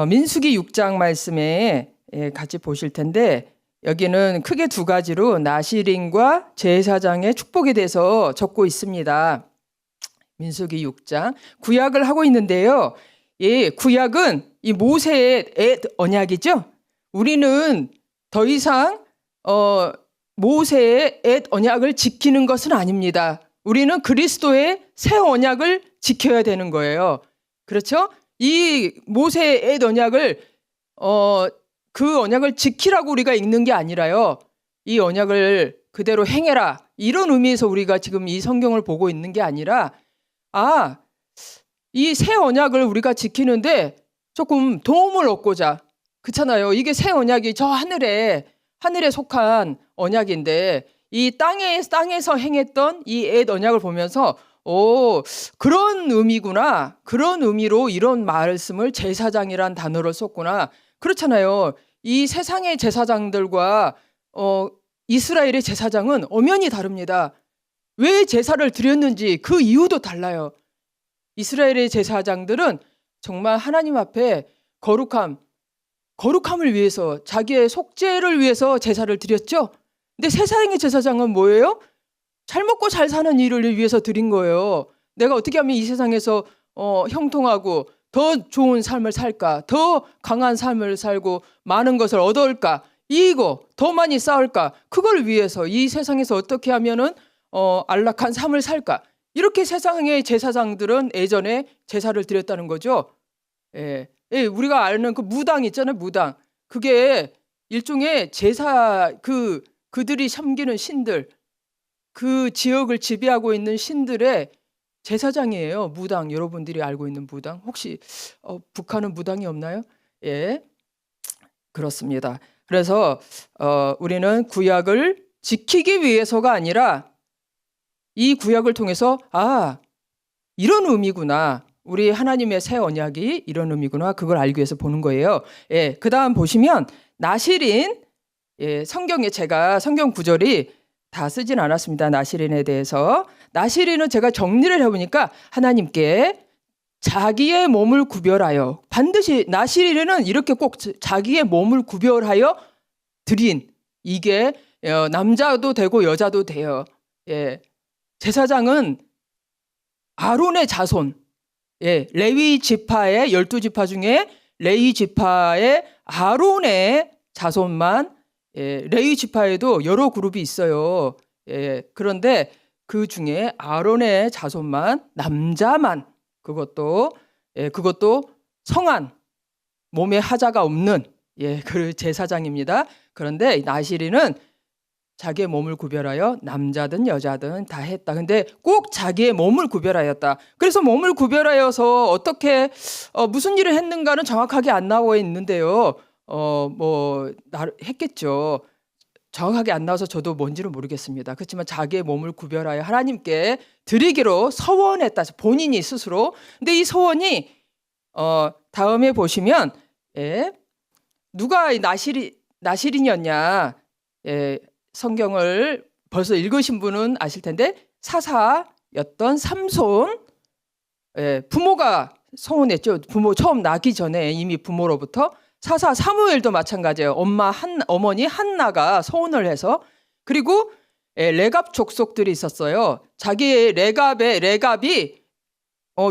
민수기 6장 말씀에 같이 보실 텐데 여기는 크게 두 가지로 나시린과 제사장의 축복에 대해서 적고 있습니다. 민수기 6장 구약을 하고 있는데요. 구약은 이 모세의 언약이죠. 우리는 더 이상 모세의 언약을 지키는 것은 아닙니다. 우리는 그리스도의 새 언약을 지켜야 되는 거예요. 그렇죠? 이 모세의 언약을 그 언약을 지키라고 우리가 읽는 게 아니라요. 이 언약을 그대로 행해라. 이런 의미에서 우리가 지금 이 성경을 보고 있는 게 아니라 이 새 언약을 우리가 지키는데 조금 도움을 얻고자. 그렇잖아요. 이게 새 언약이 저 하늘에 속한 언약인데 이 땅에서 행했던 이 옛 언약을 보면서 그런 의미구나. 그런 의미로 이런 말씀을 제사장이란 단어를 썼구나. 그렇잖아요. 이 세상의 제사장들과 이스라엘의 제사장은 엄연히 다릅니다. 왜 제사를 드렸는지 그 이유도 달라요. 이스라엘의 제사장들은 정말 하나님 앞에 거룩함을 위해서 자기의 속죄를 위해서 제사를 드렸죠. 근데 세상의 제사장은 뭐예요? 잘 먹고 잘 사는 일을 위해서 드린 거예요. 내가 어떻게 하면 이 세상에서 형통하고 더 좋은 삶을 살까? 더 강한 삶을 살고 많은 것을 얻을까? 더 많이 쌓을까? 그걸 위해서 이 세상에서 어떻게 하면은 안락한 삶을 살까? 이렇게 세상의 제사장들은 예전에 제사를 드렸다는 거죠. 우리가 아는 그 무당 있잖아요. 무당. 그게 일종의 제사 그들이 섬기는 신들, 그 지역을 지배하고 있는 신들의 제사장이에요. 무당. 여러분들이 알고 있는 무당. 혹시 북한은 무당이 없나요? 그렇습니다. 그래서 우리는 구약을 지키기 위해서가 아니라 이 구약을 통해서 이런 의미구나. 우리 하나님의 새 언약이 이런 의미구나. 그걸 알기 위해서 보는 거예요. 그 다음 보시면 나시린, 성경에 제가 성경 구절이 다 쓰진 않았습니다. 나시린에 대해서. 나시린은 제가 정리를 해보니까 하나님께 자기의 몸을 구별하여, 반드시 나시린은 이렇게 꼭 자기의 몸을 구별하여 드린, 이게 남자도 되고 여자도 돼요. 제사장은 아론의 자손, 레위 지파의 12지파 중에 레위 지파의 아론의 자손만, 레위 지파에도 여러 그룹이 있어요. 그런데 그 중에 아론의 자손만, 남자만, 그것도 성한, 몸에 하자가 없는 그 제사장입니다. 그런데 나시린은 자기의 몸을 구별하여 남자든 여자든 다 했다. 근데 꼭 자기의 몸을 구별하였다. 그래서 몸을 구별하여서 어떻게 무슨 일을 했는가는 정확하게 안 나와 있는데요. 했겠죠. 정확하게 안 나와서 저도 뭔지는 모르겠습니다. 그렇지만 자기의 몸을 구별하여 하나님께 드리기로 서원했다. 본인이 스스로. 근데 이 서원이 다음에 보시면 누가 나시린이었냐. 성경을 벌써 읽으신 분은 아실 텐데 사사였던 삼손, 부모가 서운했죠. 부모 처음 낳기 전에 이미 부모로부터. 사사 사무엘도 마찬가지예요. 어머니 한나가 서운을 해서. 그리고 레갑 족속들이 있었어요. 자기의 레갑이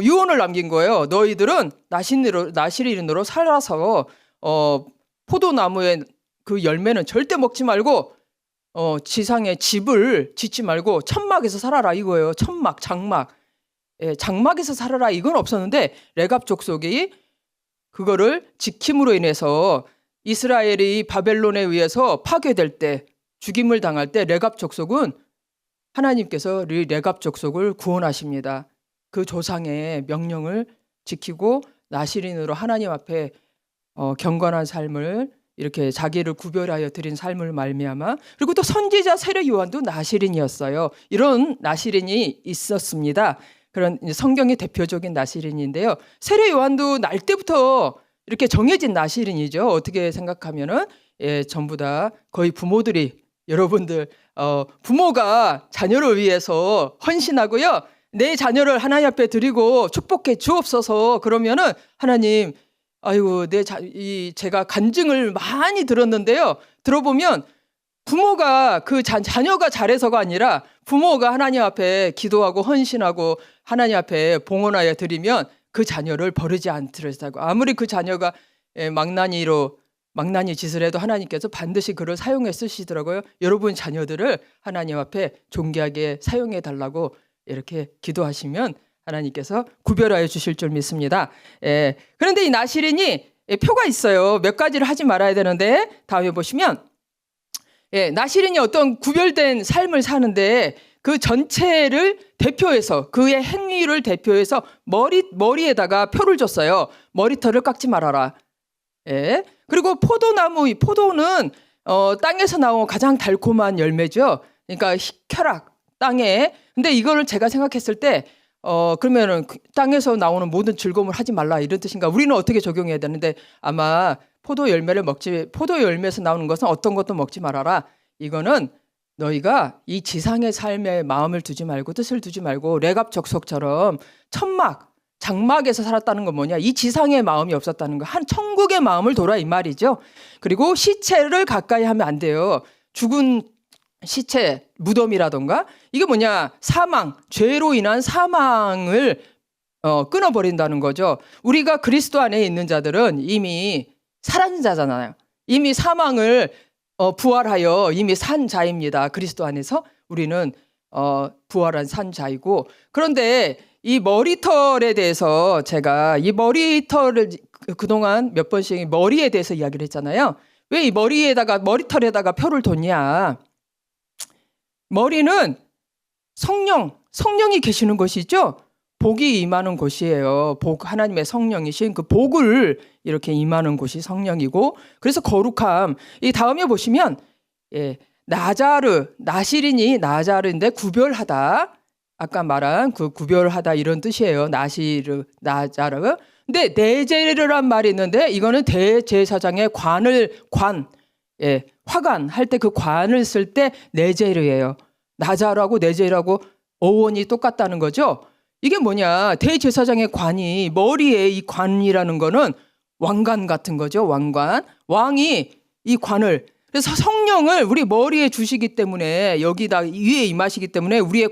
유언을 남긴 거예요. 너희들은 나시린으로 살아서 포도나무의 그 열매는 절대 먹지 말고 지상에 집을 짓지 말고 천막에서 살아라 이거예요. 천막, 장막. 장막에서 살아라 이건 없었는데 레갑 족속이 그거를 지킴으로 인해서 이스라엘이 바벨론에 의해서 파괴될 때, 죽임을 당할 때 레갑 족속은 하나님께서 레갑 족속을 구원하십니다. 그 조상의 명령을 지키고 나시린으로 하나님 앞에 경건한 삶을 이렇게 자기를 구별하여 드린 삶을 말미암아. 그리고 또 선지자 세례 요한도 나시린이었어요. 이런 나시린이 있었습니다. 그런 성경의 대표적인 나시린인데요. 세례 요한도 날 때부터 이렇게 정해진 나시린이죠. 어떻게 생각하면은 전부 다 거의 부모들이, 여러분들 부모가 자녀를 위해서 헌신하고요. 내 자녀를 하나님 앞에 드리고 축복해 주옵소서. 그러면은 하나님 아이고 제가 간증을 많이 들었는데요. 들어보면 부모가 자녀가 잘해서가 아니라 부모가 하나님 앞에 기도하고 헌신하고 하나님 앞에 봉헌하여 드리면 그 자녀를 버리지 않더라고. 아무리 그 자녀가 망나니 짓을 해도 하나님께서 반드시 그를 사용해 쓰시더라고요. 여러분 자녀들을 하나님 앞에 존귀하게 사용해 달라고 이렇게 기도하시면 하나님께서 구별하여 주실 줄 믿습니다. 그런데 이 나시린이 표가 있어요. 몇 가지를 하지 말아야 되는데 다음에 보시면 나시린이 어떤 구별된 삶을 사는데 그 전체를 대표해서 그의 행위를 대표해서 머리에다가 표를 줬어요. 머리털을 깎지 말아라. 그리고 포도는 땅에서 나온 가장 달콤한 열매죠. 그러니까 희쾌락 땅에. 근데 이거를 제가 생각했을 때 그러면은 땅에서 나오는 모든 즐거움을 하지 말라 이런 뜻인가? 우리는 어떻게 적용해야 되는데 아마 포도 열매에서 나오는 것은 어떤 것도 먹지 말아라. 이거는 너희가 이 지상의 삶에 마음을 두지 말고 뜻을 두지 말고 레갑적석처럼 장막에서 살았다는 건 뭐냐? 이 지상의 마음이 없었다는 거. 한 천국의 마음을 돌아 이 말이죠. 그리고 시체를 가까이 하면 안 돼요. 죽은 시체, 무덤이라던가 이게 뭐냐? 죄로 인한 사망을 끊어버린다는 거죠. 우리가 그리스도 안에 있는 자들은 이미 살아진 자잖아요. 이미 사망을 부활하여 이미 산 자입니다. 그리스도 안에서 우리는 부활한 산 자이고. 그런데 이 머리털에 대해서 제가 이 머리털을 그동안 몇 번씩 머리에 대해서 이야기를 했잖아요. 왜 이 머리털에다가 표를 뒀냐? 머리는 성령이 계시는 곳이죠. 복이 임하는 곳이에요. 하나님의 성령이신 그 복을 이렇게 임하는 곳이 성령이고, 그래서 거룩함. 이 다음에 보시면 나시린이 나자르인데 구별하다. 아까 말한 그 구별하다 이런 뜻이에요. 나자르. 근데 네제르란 말이 있는데 이거는 대제사장의 화관 할 때 그 관을 쓸 때 네제르예요. 나자르하고 네제르하고 어원이 똑같다는 거죠. 이게 뭐냐? 대제사장의 관이 머리에 이 관이라는 거는 왕관 같은 거죠. 왕이 이 관을, 그래서 성령을 우리 머리에 주시기 때문에 여기다 위에 임하시기 때문에 우리의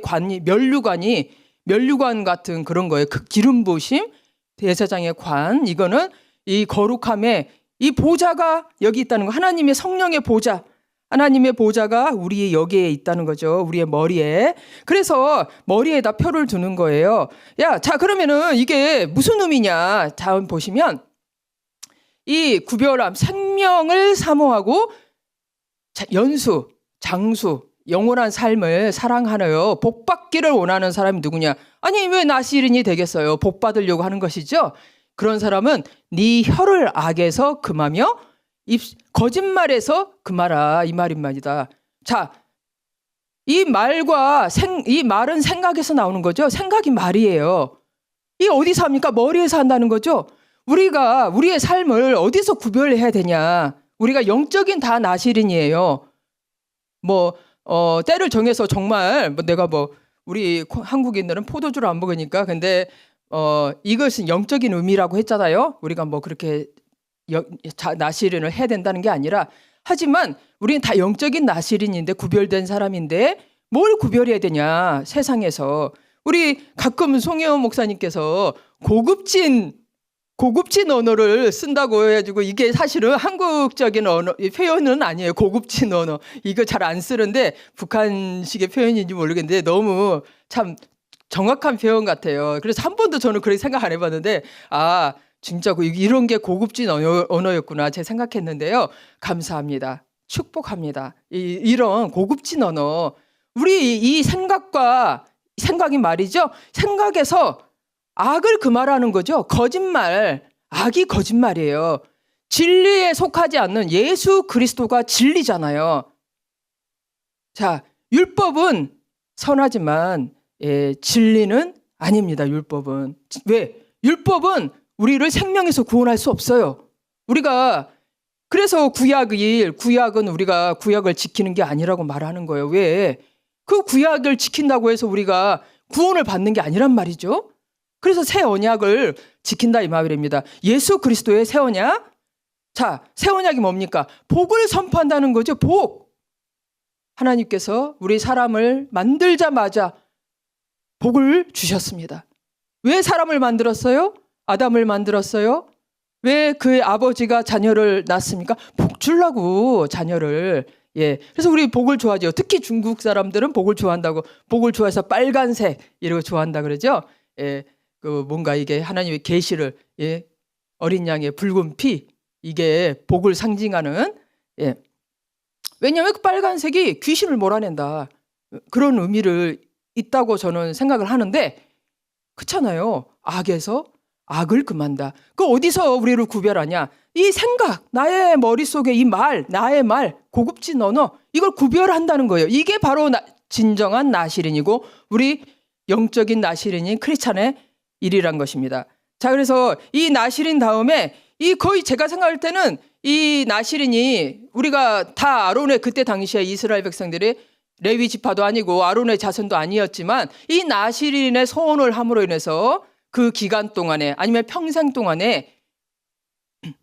면류관 같은 그런 거예요. 그 기름 부으심, 대제사장의 관, 이거는 이 거룩함에 이 보좌가 여기 있다는 거. 하나님의 성령의 보좌, 하나님의 보좌가 우리 여기에 있다는 거죠. 우리의 머리에. 그래서 머리에다 표를 두는 거예요. 자 그러면은 이게 무슨 의미냐? 다음 보시면 이 구별함, 생명을 사모하고 연수, 장수, 영원한 삶을 사랑하나요? 복 받기를 원하는 사람이 누구냐? 아니 왜 나시린이 되겠어요? 복 받으려고 하는 것이죠. 그런 사람은 네 혀를 악에서 금하며 거짓말에서 금하라, 이 말입니다. 자, 이 말은 생각에서 나오는 거죠. 생각이 말이에요. 이 어디서 합니까? 머리에서 한다는 거죠. 우리가 우리의 삶을 어디서 구별해야 되냐? 우리가 영적인 다 나시린이에요. 때를 정해서 정말 내가 우리 한국인들은 포도주를 안 먹으니까, 근데 이것은 영적인 의미라고 했잖아요. 우리가 그렇게 나시린을 해야 된다는 게 아니라, 하지만 우리는 다 영적인 나시린인데, 구별된 사람인데 뭘 구별해야 되냐? 세상에서 우리 가끔 송혜원 목사님께서 고급진 언어를 쓴다고 해가지고, 이게 사실은 한국적인 표현은 아니에요. 고급진 언어, 이거 잘 안 쓰는데 북한식의 표현인지 모르겠는데 너무 참 정확한 표현 같아요. 그래서 한 번도 저는 그렇게 생각 안 해봤는데, 진짜 이런 게 고급진 언어였구나 제가 생각했는데요. 감사합니다. 축복합니다. 이런 고급진 언어, 우리 이 생각이 말이죠. 생각에서 악을 금하라는 거죠. 거짓말, 악이 거짓말이에요. 진리에 속하지 않는 예수 그리스도가 진리잖아요. 자, 율법은 선하지만 진리는 아닙니다. 율법은. 왜? 율법은 우리를 생명에서 구원할 수 없어요. 그래서 구약은 우리가 구약을 지키는 게 아니라고 말하는 거예요. 왜? 그 구약을 지킨다고 해서 우리가 구원을 받는 게 아니란 말이죠. 그래서 새 언약을 지킨다 이 말입니다. 예수 그리스도의 새 언약. 자, 새 언약이 뭡니까? 복을 선포한다는 거죠. 복. 하나님께서 우리 사람을 만들자마자 복을 주셨습니다. 왜 사람을 만들었어요? 아담을 만들었어요? 왜 그의 아버지가 자녀를 낳습니까? 복 주려고 자녀를. 예. 그래서 우리 복을 좋아하죠. 특히 중국 사람들은 복을 좋아한다고, 복을 좋아해서 빨간색 이러고 좋아한다 그러죠. 예. 그 뭔가 이게 하나님의 계시를, 예. 어린 양의 붉은 피, 이게 복을 상징하는, 예. 왜냐하면 그 빨간색이 귀신을 몰아낸다. 그런 의미를 있다고 저는 생각을 하는데, 그렇잖아요. 악에서 악을 금한다. 그 어디서 우리를 구별하냐? 이 생각, 나의 머릿속에 이 말, 나의 말, 고급진 언어, 이걸 구별한다는 거예요. 이게 바로 진정한 나시린이고 우리 영적인 나시린인 크리스찬의 일이란 것입니다. 자, 그래서 이 나시린 다음에 이 거의 제가 생각할 때는 이 나시린이 우리가 다 아론의 그때 당시에 이스라엘 백성들이 레위 지파도 아니고 아론의 자손도 아니었지만 이 나시린의 소원을 함으로 인해서 그 기간 동안에 아니면 평생 동안에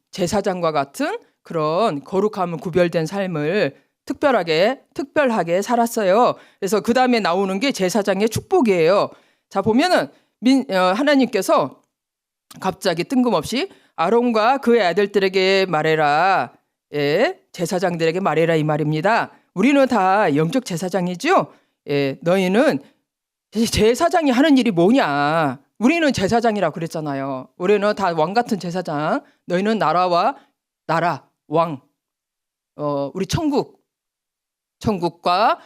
제사장과 같은 그런 거룩함을 구별된 삶을 특별하게 살았어요. 그래서 그 다음에 나오는 게 제사장의 축복이에요. 자, 보면은 하나님께서 갑자기 뜬금없이 아론과 그의 아들들에게 말해라. 예, 제사장들에게 말해라 이 말입니다. 우리는 다 영적 제사장이죠. 예, 너희는 제사장이 하는 일이 뭐냐? 우리는 제사장이라고 그랬잖아요. 우리는 다 왕 같은 제사장. 너희는 나라, 왕. 우리 천국과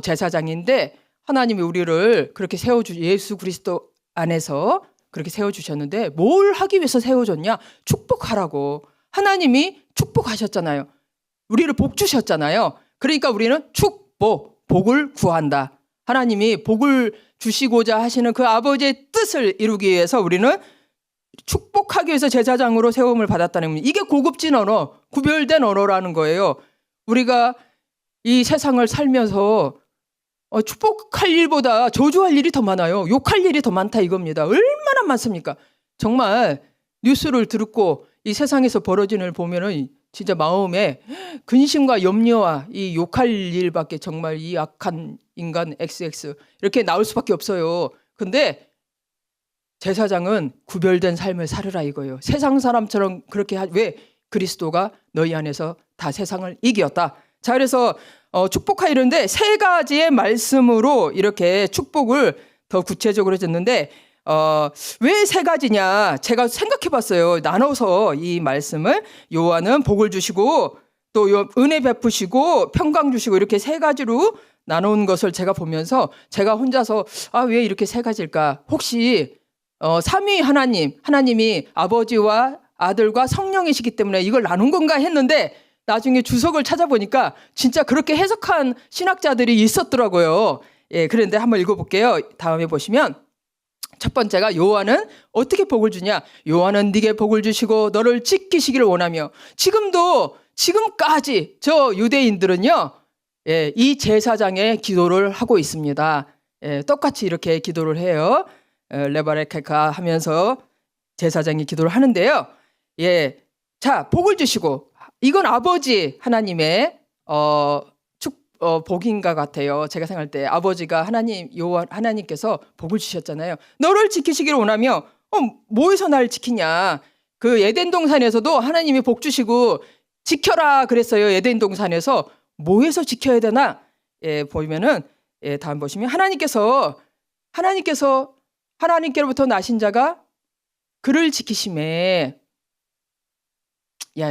제사장인데 하나님이 우리를 그렇게 예수 그리스도 안에서 그렇게 세워주셨는데 뭘 하기 위해서 세워줬냐? 축복하라고. 하나님이 축복하셨잖아요. 우리를 복 주셨잖아요. 그러니까 우리는 복을 구한다. 하나님이 복을 주시고자 하시는 그 아버지의 뜻을 이루기 위해서 우리는 축복하기 위해서 제사장으로 세움을 받았다는 겁니다. 이게 고급진 언어, 구별된 언어라는 거예요. 우리가 이 세상을 살면서 축복할 일보다 저주할 일이 더 많아요. 욕할 일이 더 많다 이겁니다. 얼마나 많습니까? 정말 뉴스를 듣고 이 세상에서 벌어지는 일 보면은 진짜 마음에 근심과 염려와 이 욕할 일밖에 정말 이 악한 인간 XX 이렇게 나올 수밖에 없어요. 근데 제사장은 구별된 삶을 살으라 이거예요. 세상 사람처럼 그렇게 왜? 그리스도가 너희 안에서 다 세상을 이겼다. 자, 그래서 축복하이는데 세 가지의 말씀으로 이렇게 축복을 더 구체적으로 해줬는데 왜 세 가지냐? 제가 생각해봤어요. 나눠서 이 말씀을 요한은 복을 주시고 또 은혜 베푸시고 평강 주시고 이렇게 세 가지로 나눈 것을 제가 보면서 제가 혼자서 왜 이렇게 세 가지일까? 혹시 삼위 하나님이 아버지와 아들과 성령이시기 때문에 이걸 나눈 건가 했는데 나중에 주석을 찾아보니까 진짜 그렇게 해석한 신학자들이 있었더라고요. 예, 그런데 한번 읽어볼게요. 다음에 보시면 첫 번째가 요한은 어떻게 복을 주냐? 요한은 네게 복을 주시고 너를 지키시기를 원하며 지금까지 저 유대인들은요, 예, 이 제사장의 기도를 하고 있습니다. 예, 똑같이 이렇게 기도를 해요. 레바레케카 하면서 제사장이 기도를 하는데요. 예, 자, 복을 주시고 이건 아버지 하나님의 복인가 같아요. 제가 생각할 때 아버지가 하나님께서 복을 주셨잖아요. 너를 지키시기를 원하며 뭐에서 날 지키냐? 그 에덴 동산에서도 하나님이 복 주시고 지켜라 그랬어요. 에덴 동산에서 뭐에서 지켜야 되나? 예, 보면은 다음 보시면 하나님께로부터 나신 자가 그를 지키심에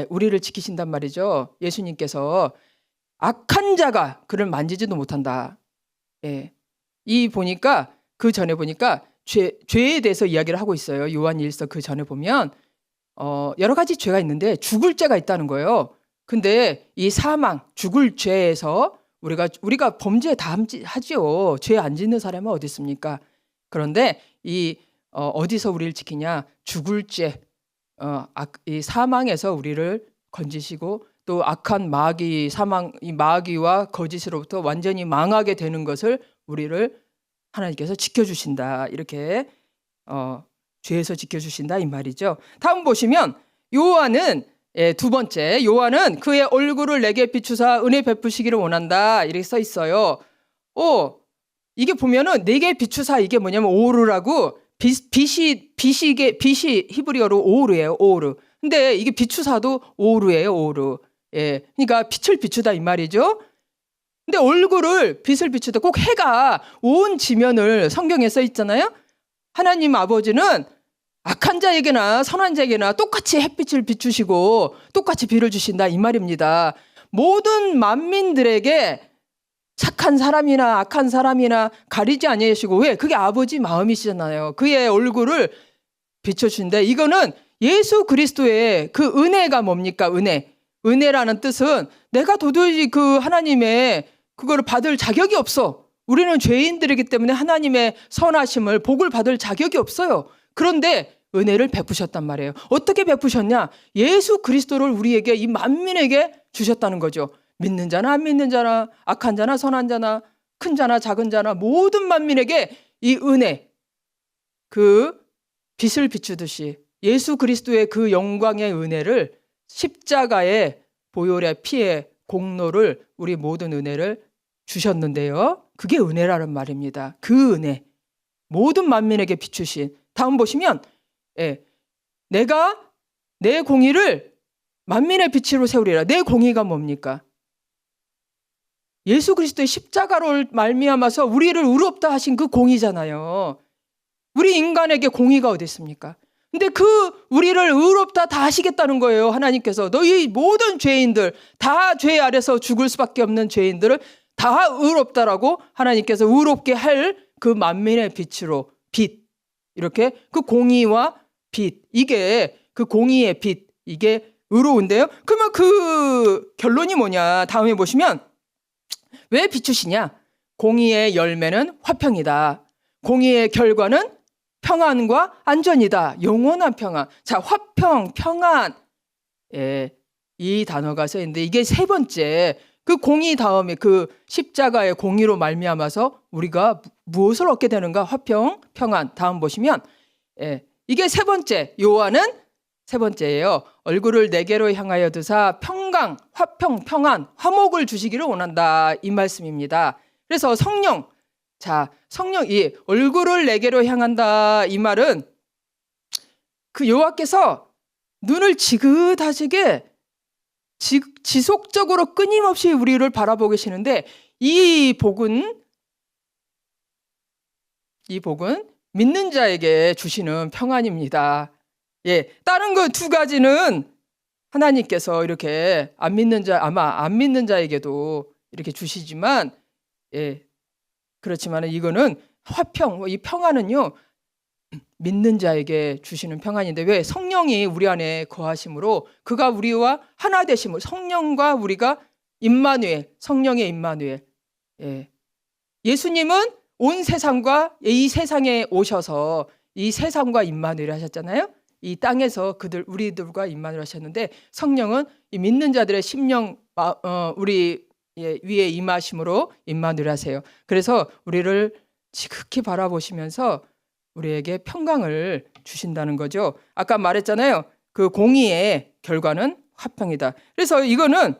우리를 지키신단 말이죠. 예수님께서 악한 자가 그를 만지지도 못한다. 예. 보니까 그 전에 보니까 죄에 대해서 이야기를 하고 있어요. 요한일서 그 전에 보면 여러 가지 죄가 있는데 죽을 죄가 있다는 거예요. 근데 이 사망, 죽을 죄에서 우리가 범죄 다 하지요. 죄 안 짓는 사람은 어디 있습니까? 그런데 어디서 우리를 지키냐? 죽을 죄, 이 사망에서 우리를 건지시고 또 악한 이 마귀와 거짓으로부터 완전히 망하게 되는 것을 우리를 하나님께서 지켜주신다. 이렇게 죄에서 지켜주신다 이 말이죠. 다음 보시면 요한은 두 번째, 요한은 그의 얼굴을 내게 비추사 은혜 베푸시기를 원한다 이렇게 써 있어요. 이게 보면은 내게 비추사 이게 뭐냐면 오르라고 빛이 히브리어로 오르예요. 오르. 근데 이게 비추사도 오르예요. 오르. 그러니까 빛을 비추다 이 말이죠. 근데 얼굴을 빛을 비추다 꼭 해가 온 지면을 성경에 써 있잖아요. 하나님 아버지는 악한 자에게나 선한 자에게나 똑같이 햇빛을 비추시고 똑같이 비를 주신다 이 말입니다. 모든 만민들에게 착한 사람이나 악한 사람이나 가리지 아니하시고 왜? 그게 아버지 마음이시잖아요. 그의 얼굴을 비춰주신다. 이거는 예수 그리스도의 그 은혜가 뭡니까? 은혜라는 뜻은 내가 도저히 그 하나님의 그거를 받을 자격이 없어. 우리는 죄인들이기 때문에 하나님의 선하심을 복을 받을 자격이 없어요. 그런데 은혜를 베푸셨단 말이에요. 어떻게 베푸셨냐? 예수 그리스도를 우리에게 이 만민에게 주셨다는 거죠. 믿는 자나 안 믿는 자나 악한 자나 선한 자나 큰 자나 작은 자나 모든 만민에게 이 은혜 그 빛을 비추듯이 예수 그리스도의 그 영광의 은혜를 십자가의 보혈의 피의 공로를 우리 모든 은혜를 주셨는데요. 그게 은혜라는 말입니다. 그 은혜 모든 만민에게 비추신. 다음 보시면 내가 내 공의를 만민의 빛으로 세우리라. 내 공의가 뭡니까? 예수 그리스도의 십자가로 말미암아서 우리를 의롭다 하신 그 공의잖아요. 우리 인간에게 공의가 어디 있습니까? 근데 그 우리를 의롭다 다 하시겠다는 거예요. 하나님께서 너희 모든 죄인들 다 죄 아래서 죽을 수밖에 없는 죄인들을 다 의롭다라고 하나님께서 의롭게 할 그 만민의 빛으로 빛 이렇게 그 공의와 빛 이게 그 공의의 빛 이게 의로운데요. 그러면 그 결론이 뭐냐? 다음에 보시면 왜 비추시냐? 공의의 열매는 화평이다. 공의의 결과는 평안과 안전이다. 영원한 평안. 자, 화평, 평안. 이 단어가 써 있는데 이게 세 번째 그 공의 다음에 그 십자가의 공의로 말미암아서 우리가 무엇을 얻게 되는가? 화평, 평안. 다음 보시면 이게 세 번째. 요한은 세 번째예요. 얼굴을 내게로 향하여 드사 평강, 화평, 평안, 화목을 주시기를 원한다. 이 말씀입니다. 그래서 성령, 성령이 얼굴을 내게로 향한다. 이 말은 그 여호와께서 눈을 지긋하시게 지속적으로 끊임없이 우리를 바라보고 계시는데 이 복은 믿는 자에게 주시는 평안입니다. 다른 그 두 가지는 하나님께서 이렇게 안 믿는 자에게도 이렇게 주시지만, 그렇지만 이거는 화평, 이 평안은요, 믿는 자에게 주시는 평안인데 왜? 성령이 우리 안에 거하심으로 그가 우리와 하나 되심으로 성령과 우리가 임마누엘, 성령의 임마누엘. 예수님은 온 세상과 이 세상에 오셔서 이 세상과 임마누엘 하셨잖아요. 이 땅에서 우리들과 임마누엘 하셨는데 성령은 이 믿는 자들의 심령 우리 위에 임하심으로 임마누엘 하세요. 그래서 우리를 지극히 바라보시면서 우리에게 평강을 주신다는 거죠. 아까 말했잖아요. 그 공의의 결과는 화평이다. 그래서 이거는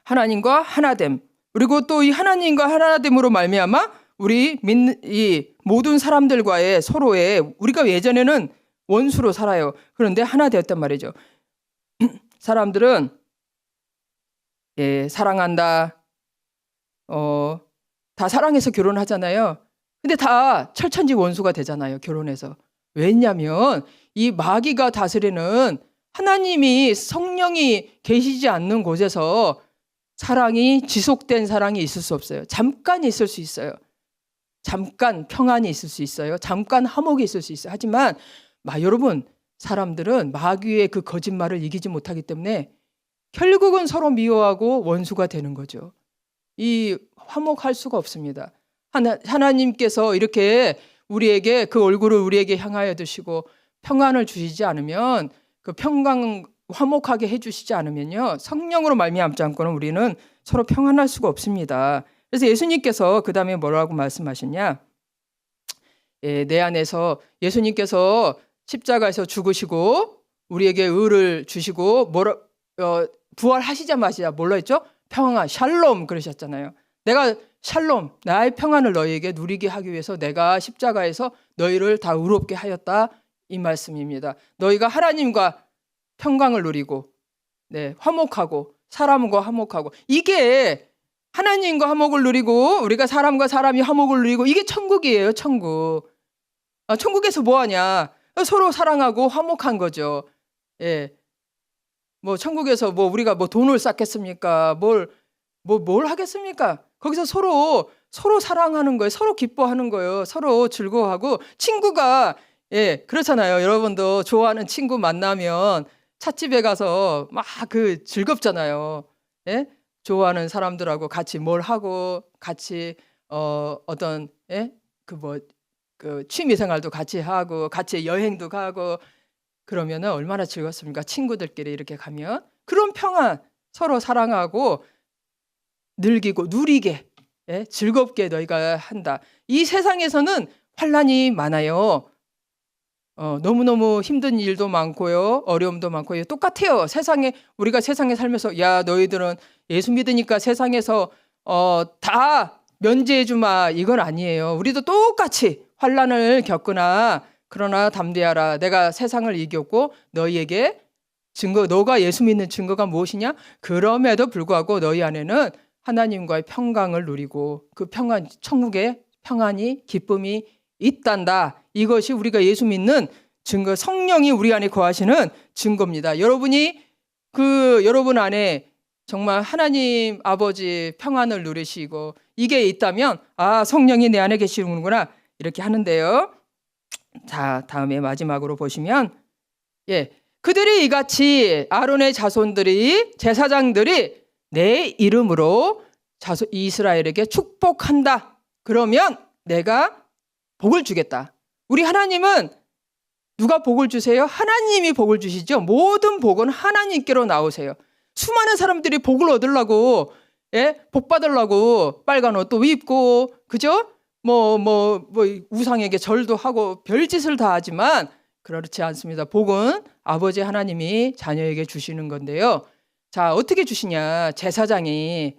하나님과 하나됨, 그리고 또 이 하나님과 하나됨으로 말미암아 우리 이 모든 사람들과의 서로의 우리가 예전에는 원수로 살아요. 그런데 하나 되었단 말이죠. 사람들은 사랑한다. 다 사랑해서 결혼하잖아요. 근데 다 철천지 원수가 되잖아요. 결혼해서. 왜냐하면 이 마귀가 다스리는 하나님이 성령이 계시지 않는 곳에서 사랑이 지속된 사랑이 있을 수 없어요. 잠깐 있을 수 있어요. 잠깐 평안이 있을 수 있어요. 잠깐 화목이 있을 수 있어요. 하지만 여러분, 사람들은 마귀의 그 거짓말을 이기지 못하기 때문에 결국은 서로 미워하고 원수가 되는 거죠. 이 화목할 수가 없습니다. 하나님께서 이렇게 우리에게 그 얼굴을 우리에게 향하여 드시고 평안을 주시지 않으면, 그 평강 화목하게 해주시지 않으면요, 성령으로 말미암지 않고는 우리는 서로 평안할 수가 없습니다. 그래서 예수님께서 그 다음에 뭐라고 말씀하셨냐? 예, 내 안에서 예수님께서 십자가에서 죽으시고 우리에게 의를 주시고 부활하시자마자 뭘로 했죠? 평안, 샬롬 그러셨잖아요. 내가 샬롬, 나의 평안을 너희에게 누리게 하기 위해서 내가 십자가에서 너희를 다 의롭게 하였다 이 말씀입니다. 너희가 하나님과 평강을 누리고 화목하고 사람과 화목하고 이게 하나님과 화목을 누리고 우리가 사람과 사람이 화목을 누리고 이게 천국이에요. 천국. 천국에서 뭐 하냐? 서로 사랑하고 화목한 거죠. 예. 뭐 천국에서 뭐 우리가 뭐 돈을 쌓겠습니까? 뭘 하겠습니까? 거기서 서로 사랑하는 거예요. 서로 기뻐하는 거예요. 서로 즐거워하고 친구가 그렇잖아요. 여러분도 좋아하는 친구 만나면 찻집에 가서 막 즐겁잖아요. 예? 좋아하는 사람들하고 같이 뭘 하고 같이 어떤 취미 생활도 같이 하고 같이 여행도 가고 그러면 얼마나 즐겁습니까? 친구들끼리 이렇게 가면 그런 평안 서로 사랑하고 늘기고 누리게 즐겁게 너희가 한다. 이 세상에서는 환난이 많아요. 너무너무 힘든 일도 많고요. 어려움도 많고요. 똑같아요. 우리가 세상에 살면서 야 너희들은 예수 믿으니까 세상에서 다 면제해 주마 이건 아니에요. 우리도 똑같이 환난을 겪으나 그러나 담대하라. 내가 세상을 이겼고 너희에게 너가 예수 믿는 증거가 무엇이냐? 그럼에도 불구하고 너희 안에는 하나님과의 평강을 누리고 그 평안, 천국의 평안이 기쁨이 있단다. 이것이 우리가 예수 믿는 증거, 성령이 우리 안에 거하시는 증거입니다. 여러분 안에 정말 하나님 아버지 평안을 누리시고 이게 있다면 성령이 내 안에 계시는구나 이렇게 하는데요. 자, 다음에 마지막으로 보시면 그들이 이같이 아론의 자손들이 제사장들이 내 이름으로 이스라엘에게 축복한다. 그러면 내가 복을 주겠다. 우리 하나님은 누가 복을 주세요? 하나님이 복을 주시죠. 모든 복은 하나님께로 나오세요. 수많은 사람들이 복을 얻으려고 복 받으려고 빨간 옷도 입고 그죠? 우상에게 절도 하고 별짓을 다 하지만 그렇지 않습니다. 복은 아버지 하나님이 자녀에게 주시는 건데요. 자, 어떻게 주시냐? 제사장이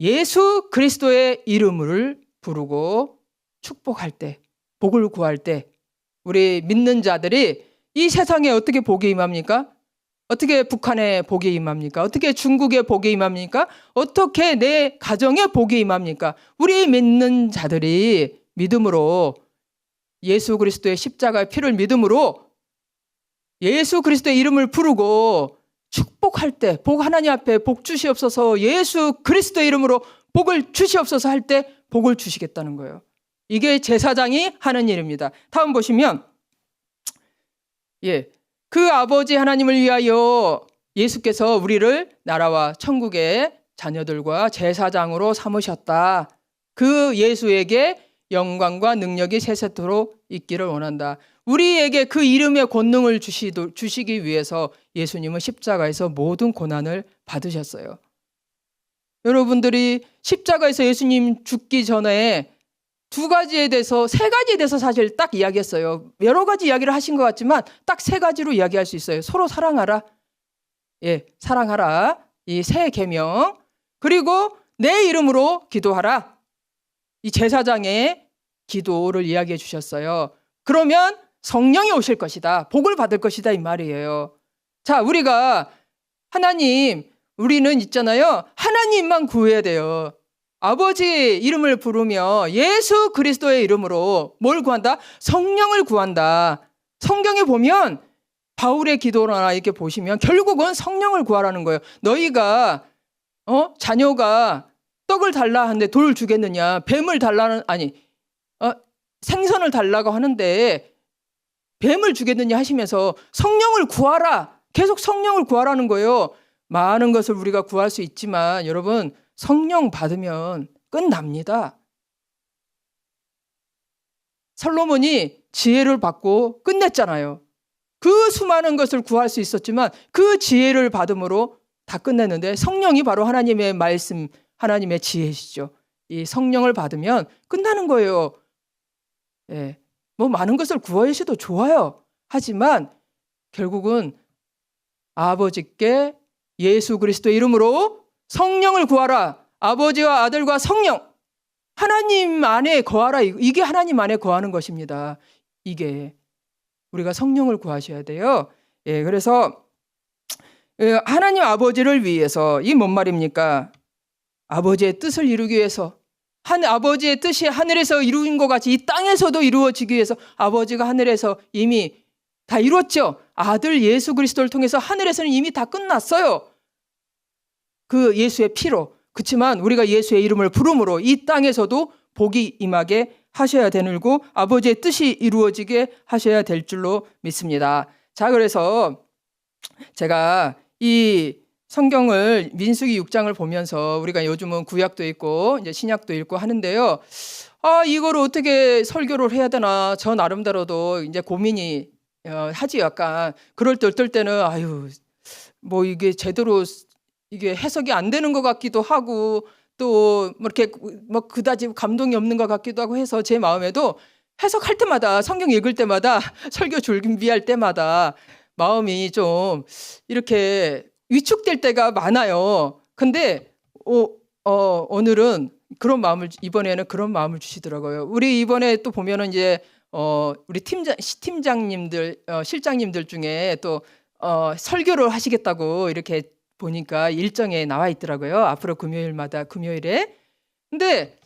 예수 그리스도의 이름을 부르고 축복할 때, 복을 구할 때 우리 믿는 자들이 이 세상에 어떻게 복이 임합니까? 어떻게 북한에 복이 임합니까? 어떻게 중국에 복이 임합니까? 어떻게 내 가정에 복이 임합니까? 우리 믿는 자들이 믿음으로 예수 그리스도의 십자가의 피를 믿음으로 예수 그리스도의 이름을 부르고 축복할 때 복 하나님 앞에 복 주시옵소서 예수 그리스도의 이름으로 복을 주시옵소서 할 때 복을 주시겠다는 거예요. 이게 제사장이 하는 일입니다. 다음 보시면 그 아버지 하나님을 위하여 예수께서 우리를 나라와 천국의 자녀들과 제사장으로 삼으셨다. 그 예수에게 영광과 능력이 세세토록 있기를 원한다. 우리에게 그 이름의 권능을 주시기 위해서 예수님은 십자가에서 모든 고난을 받으셨어요. 여러분들이 십자가에서 예수님 죽기 전에 세 가지에 대해서 사실 딱 이야기했어요. 여러 가지 이야기를 하신 것 같지만 딱 세 가지로 이야기할 수 있어요. 서로 사랑하라. 사랑하라. 이 세 계명. 그리고 내 이름으로 기도하라. 이 제사장의 기도를 이야기해 주셨어요. 그러면 성령이 오실 것이다. 복을 받을 것이다 이 말이에요. 자, 우리는 있잖아요. 하나님만 구해야 돼요. 아버지 이름을 부르며 예수 그리스도의 이름으로 뭘 구한다? 성령을 구한다. 성경에 보면 바울의 기도나 이렇게 보시면 결국은 성령을 구하라는 거예요. 너희가 자녀가 떡을 달라 하는데 돌을 주겠느냐? 생선을 달라고 하는데 뱀을 주겠느냐 하시면서 성령을 구하라. 계속 성령을 구하라는 거예요. 많은 것을 우리가 구할 수 있지만 여러분 성령 받으면 끝납니다. 솔로몬이 지혜를 받고 끝냈잖아요. 그 수많은 것을 구할 수 있었지만 그 지혜를 받음으로 다 끝냈는데 성령이 바로 하나님의 말씀, 하나님의 지혜시죠. 이 성령을 받으면 끝나는 거예요. 뭐 많은 것을 구하셔도 좋아요. 하지만 결국은 아버지께 예수 그리스도의 이름으로 성령을 구하라. 아버지와 아들과 성령, 하나님 안에 거하라. 이게 하나님 안에 거하는 것입니다. 이게 우리가 성령을 구하셔야 돼요. 예, 그래서 하나님 아버지를 위해서, 이 뭔 말입니까? 아버지의 뜻을 이루기 위해서, 아버지의 뜻이 하늘에서 이루인 것 같이 이 땅에서도 이루어지기 위해서 아버지가 하늘에서 이미 다 이뤘죠. 아들 예수 그리스도를 통해서 하늘에서는 이미 다 끝났어요. 그 예수의 피로. 그렇지만 우리가 예수의 이름을 부름으로 이 땅에서도 복이 임하게 하셔야 되고 아버지의 뜻이 이루어지게 하셔야 될 줄로 믿습니다. 자, 그래서 제가 이 성경을 민수기 6장을 보면서 우리가 요즘은 구약도 있고 이제 신약도 읽고 하는데요. 이걸 어떻게 설교를 해야 되나 저 나름대로도 이제 고민이 하지. 약간 그럴 때 어떨 때는 뭐 이게 제대로 이게 해석이 안 되는 것 같기도 하고 또 뭐 이렇게 뭐 그다지 감동이 없는 것 같기도 하고 해서 제 마음에도 해석할 때마다 성경 읽을 때마다 설교 준비할 때마다 마음이 좀 이렇게 위축될 때가 많아요. 근데 오늘은 이번에는 그런 마음을 주시더라고요. 우리 이번에 또 보면은 이제 우리 팀장님들, 실장님들 중에 또 설교를 하시겠다고 이렇게 보니까 일정에 나와 있더라고요. 앞으로 금요일에. 근데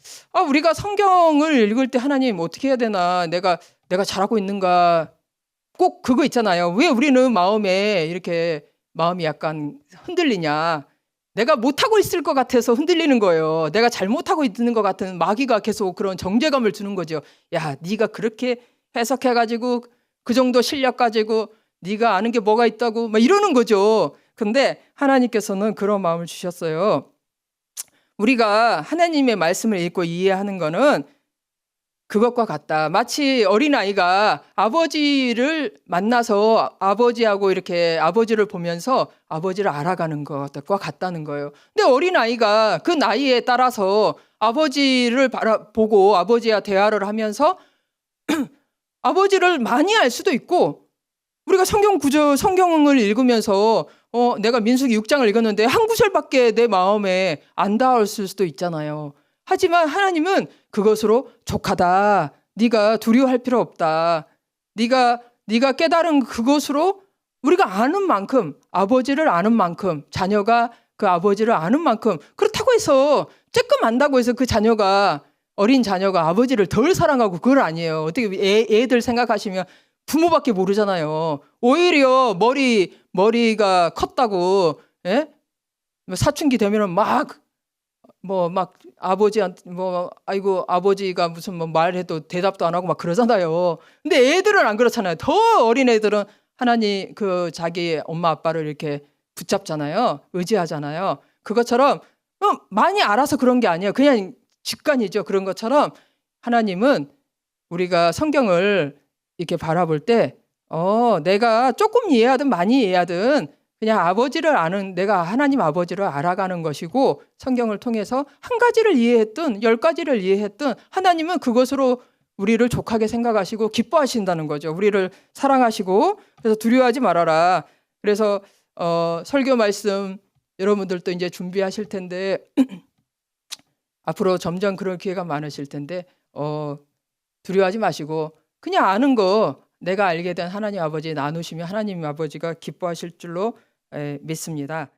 우리가 성경을 읽을 때 하나님 어떻게 해야 되나, 내가 잘하고 있는가, 꼭 그거 있잖아요. 왜 우리는 마음이 약간 흔들리냐. 내가 못하고 있을 것 같아서 흔들리는 거예요. 내가 잘못하고 있는 것 같은 마귀가 계속 그런 정죄감을 주는 거죠. 야, 네가 그렇게 해석해가지고 그 정도 실력 가지고 네가 아는 게 뭐가 있다고 막 이러는 거죠. 근데 하나님께서는 그런 마음을 주셨어요. 우리가 하나님의 말씀을 읽고 이해하는 거는 그것과 같다. 마치 어린아이가 아버지를 만나서 아버지하고 이렇게 아버지를 보면서 아버지를 알아가는 것과 같다는 거예요. 근데 어린아이가 그 나이에 따라서 아버지를 보고 아버지와 대화를 하면서 아버지를 많이 알 수도 있고, 우리가 성경을 읽으면서 내가 민수기 6장을 읽었는데 한 구절밖에 내 마음에 안 닿았을 수도 있잖아요. 하지만 하나님은 그것으로 족하다. 네가 두려워할 필요 없다. 네가 깨달은 그것으로 우리가 아는 만큼, 아버지를 아는 만큼, 자녀가 그 아버지를 아는 만큼, 그렇다고 해서 조금 안다고 해서 어린 자녀가 아버지를 덜 사랑하고 그건 아니에요. 어떻게 애들 생각하시면 부모밖에 모르잖아요. 오히려 머리가 컸다고, 예? 사춘기 되면은 막 아버지한테 아이고 아버지가 무슨 말해도 대답도 안 하고 막 그러잖아요. 근데 애들은 안 그렇잖아요. 더 어린 애들은 하나님 자기 엄마 아빠를 이렇게 붙잡잖아요. 의지하잖아요. 그것처럼 많이 알아서 그런 게 아니에요. 그냥 직관이죠. 그런 것처럼 하나님은 우리가 성경을 이렇게 바라볼 때 내가 조금 이해하든 많이 이해하든 그냥 내가 하나님 아버지를 알아가는 것이고, 성경을 통해서 한 가지를 이해했든 10가지를 이해했든 하나님은 그것으로 우리를 족하게 생각하시고 기뻐하신다는 거죠. 우리를 사랑하시고. 그래서 두려워하지 말아라. 그래서 설교 말씀 여러분들도 이제 준비하실 텐데 앞으로 점점 그럴 기회가 많으실 텐데 두려워하지 마시고 그냥 아는 거, 내가 알게 된 하나님 아버지 나누시면 하나님 아버지가 기뻐하실 줄로 믿습니다.